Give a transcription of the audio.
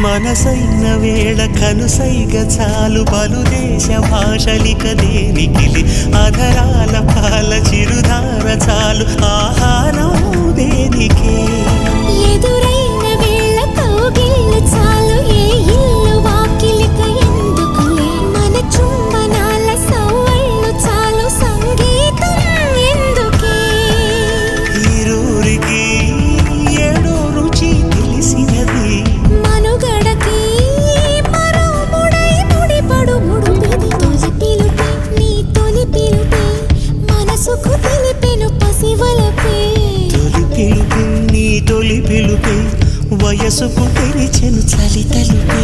మనసైన వేళ కనుసైగ చాలు పలు దేశ భాషలిక దేనికిలి అధరాల పాల చిరుధార చాలు ఆహారం దేనికే ఎదురైన వేళ కౌగిళ్ళు చాలు ఏ ఇల్లు వాకిలిక ఎందుకులే మన చుంబనాల సవ్వళ్ళు చాలు సంగీతం ఎందుకే ఈరూరికి ఏడో రుచి తెలిసినది మనుగడకి మరో ముడై ముడిపడు ముడుపిది తొలి పిలుపే నీ తొలి పిలుపే మనసుకు తెలిపెను పసివలపే తొలి పిలుపే నీ తొలి పిలుపే వయసుకు తెరిచెను చలి తలుపే